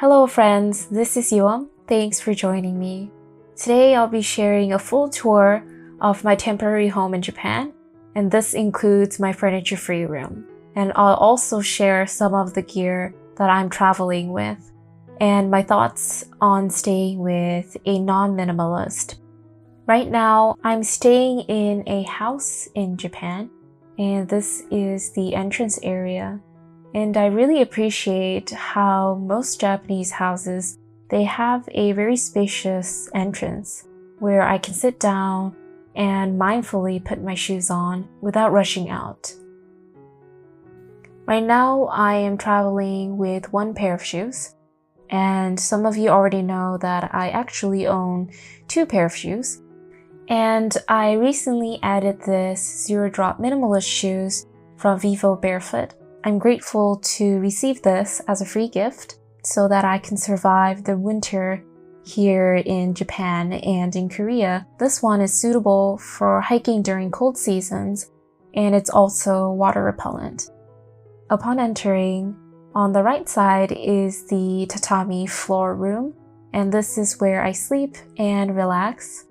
Hello friends, this is Youheum. Thanks for joining me. Today I'll be sharing a full tour of my temporary home in Japan, and this includes my furniture-free room. And I'll also share some of the gear that I'm traveling with, and my thoughts on staying with a non-minimalist. Right now, I'm staying in a house in Japan, and this is the entrance area. And I really appreciate how most Japanese houses, they have a very spacious entrance where I can sit down and mindfully put my shoes on without rushing out. Right now, I am traveling with one pair of shoes, and some of you already know that I actually own two pairs of shoes. And I recently added this Zero Drop Minimalist shoes from Vivo Barefoot. I'm grateful to receive this as a free gift so that I can survive the winter here in Japan and in Korea. This one is suitable for hiking during cold seasons, and it's also water repellent. Upon entering, on the right side is the tatami floor room, and this is where I sleep and relax.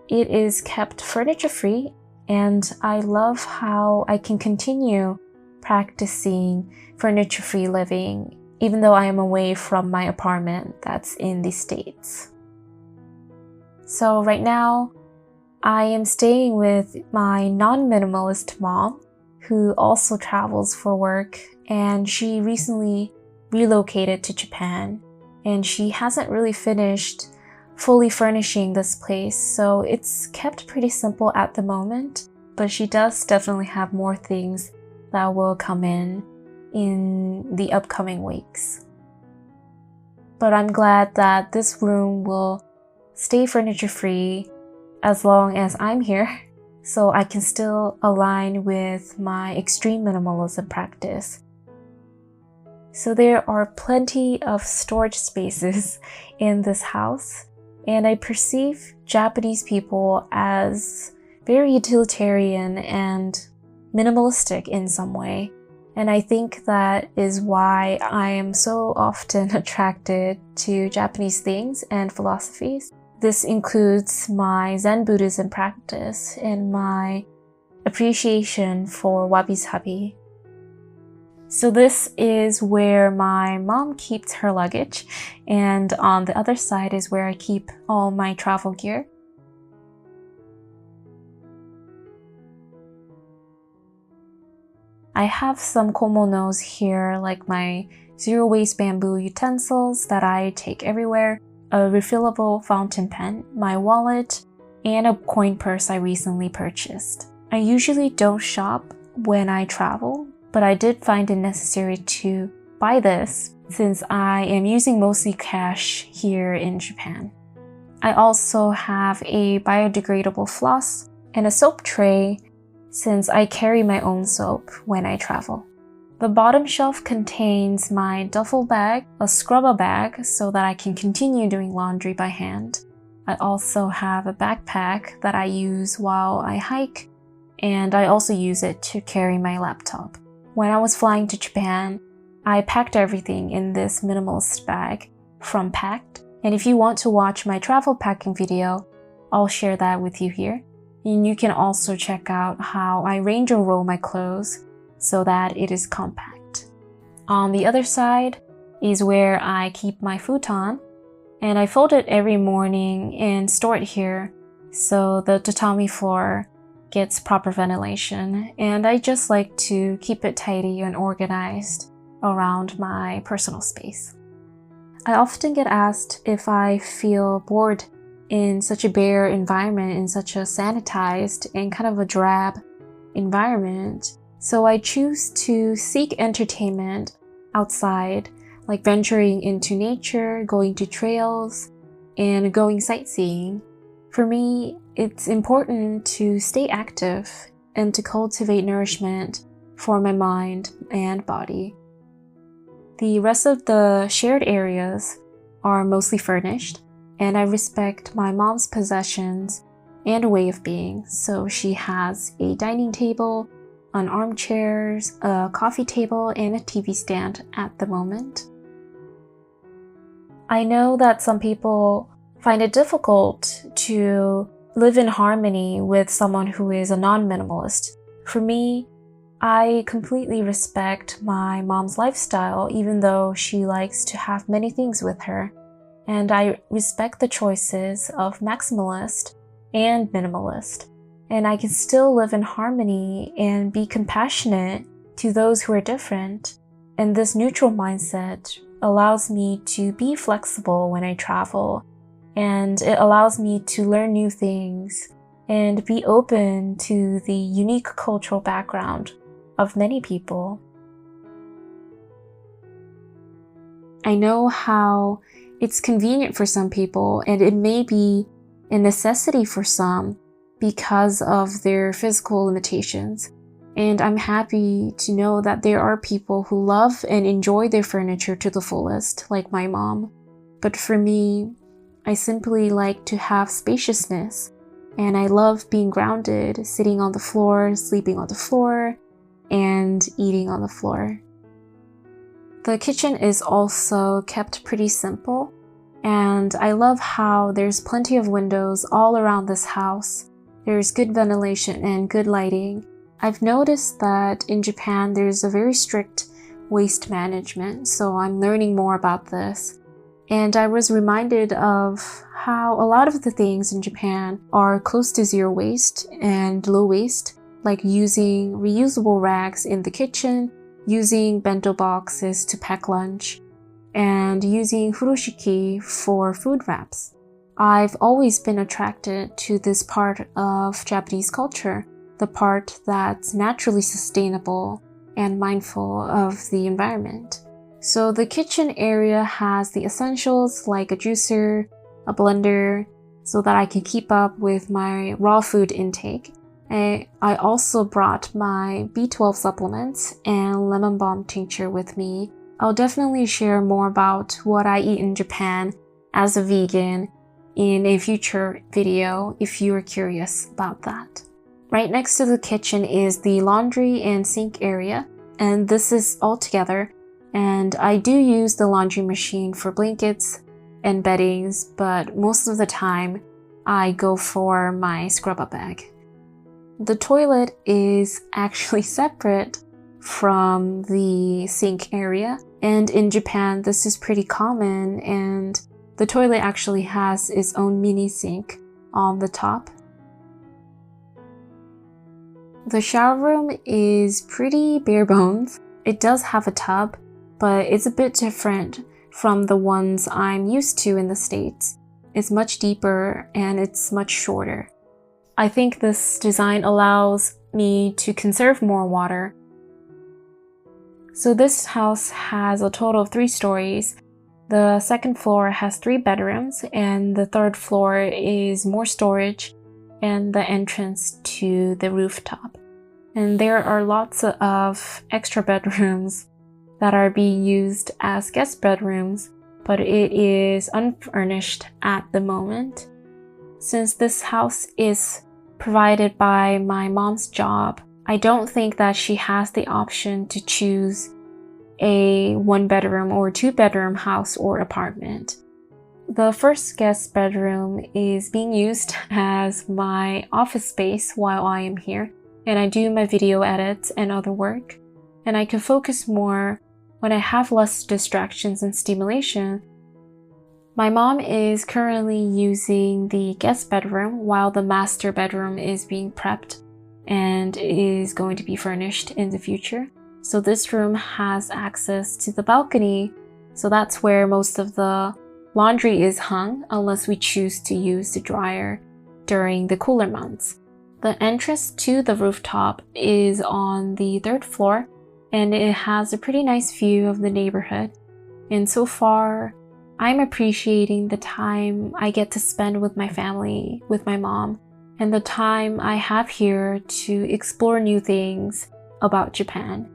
It is kept furniture-free, and I love how I can continue practicing furniture-free living even though I am away from my apartment that's in the States. So right now, I am staying with my non-minimalist mom who also travels for work, and she recently relocated to Japan, and she hasn't really finished fully furnishing this place, so it's kept pretty simple at the moment, but she does definitely have more things that will come in the upcoming weeks. But I'm glad that this room will stay furniture free as long as I'm here, so I can still align with my extreme minimalism practice. So there are plenty of storage spaces in this house, and I perceive Japanese people as very utilitarian and minimalistic in some way, and I think that is why I am so often attracted to Japanese things and philosophies. This includes my Zen Buddhism practice and my appreciation for wabi-sabi. So this is where my mom keeps her luggage, and on the other side is where I keep all my travel gear. I have some komonos here, like my zero-waste bamboo utensils that I take everywhere, a refillable fountain pen, my wallet, and a coin purse I recently purchased. I usually don't shop when I travel, but I did find it necessary to buy this since I am using mostly cash here in Japan. I also have a biodegradable floss and a soap tray since I carry my own soap when I travel. The bottom shelf contains my duffel bag, a scrubber bag so that I can continue doing laundry by hand. I also have a backpack that I use while I hike, and I also use it to carry my laptop. When I was flying to Japan, I packed everything in this minimalist bag from Packed, and if you want to watch my travel packing video, I'll share that with you here. And you can also check out how I range and roll my clothes so that it is compact. On the other side is where I keep my futon, and I fold it every morning and store it here so the tatami floor gets proper ventilation, and I just like to keep it tidy and organized around my personal space. I often get asked if I feel bored in such a bare environment, in such a sanitized and kind of a drab environment. So I choose to seek entertainment outside, like venturing into nature, going to trails, and going sightseeing. For me, it's important to stay active and to cultivate nourishment for my mind and body. The rest of the shared areas are mostly furnished, and I respect my mom's possessions and way of being. So she has a dining table, an armchairs, a coffee table, and a TV stand at the moment. I know that some people find it difficult to live in harmony with someone who is a non-minimalist. For me, I completely respect my mom's lifestyle, even though she likes to have many things with her. And I respect the choices of maximalist and minimalist. And I can still live in harmony and be compassionate to those who are different. And this neutral mindset allows me to be flexible when I travel, and it allows me to learn new things and be open to the unique cultural background of many people. I know how it's convenient for some people, and it may be a necessity for some because of their physical limitations. And I'm happy to know that there are people who love and enjoy their furniture to the fullest, like my mom. But for me, I simply like to have spaciousness, and I love being grounded, sitting on the floor, sleeping on the floor, and eating on the floor. The kitchen is also kept pretty simple, and I love how there's plenty of windows all around this house. There's good ventilation and good lighting. I've noticed that in Japan there's a very strict waste management, so I'm learning more about this. And I was reminded of how a lot of the things in Japan are close to zero waste and low waste, like using reusable rags in the kitchen, using bento boxes to pack lunch, and using furoshiki for food wraps. I've always been attracted to this part of Japanese culture, the part that's naturally sustainable and mindful of the environment. So the kitchen area has the essentials like a juicer, a blender, so that I can keep up with my raw food intake. I also brought my B12 supplements and lemon balm tincture with me. I'll definitely share more about what I eat in Japan as a vegan in a future video if you are curious about that. Right next to the kitchen is the laundry and sink area, and this is all together. And I do use the laundry machine for blankets and beddings, but most of the time I go for my scrub-up bag. The toilet is actually separate from the sink area, and in Japan this is pretty common, and the toilet actually has its own mini sink on the top. The shower room is pretty bare bones. It does have a tub, but it's a bit different from the ones I'm used to in the States. It's much deeper and it's much shorter. I think this design allows me to conserve more water. So this house has a total of 3 stories. The second floor has 3 bedrooms, and the third floor is more storage and the entrance to the rooftop. And there are lots of extra bedrooms that are being used as guest bedrooms, but it is unfurnished at the moment. Since this house is provided by my mom's job, I don't think that she has the option to choose a 1-bedroom or 2-bedroom house or apartment. The first guest bedroom is being used as my office space while I am here, and I do my video edits and other work, and I can focus more when I have less distractions and stimulation. My mom is currently using the guest bedroom while the master bedroom is being prepped and is going to be furnished in the future. So this room has access to the balcony, so that's where most of the laundry is hung unless we choose to use the dryer during the cooler months. The entrance to the rooftop is on the 3rd floor, and it has a pretty nice view of the neighborhood. And so far, I'm appreciating the time I get to spend with my family, with my mom, and the time I have here to explore new things about Japan.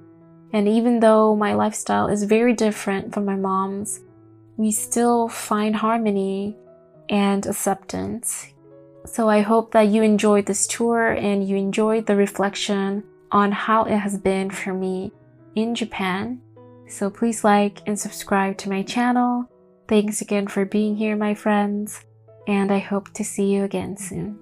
And even though my lifestyle is very different from my mom's, we still find harmony and acceptance. So I hope that you enjoyed this tour and you enjoyed the reflection on how it has been for me in Japan. So please like and subscribe to my channel, Thanks again for being here, my friends, and I hope to see you again soon.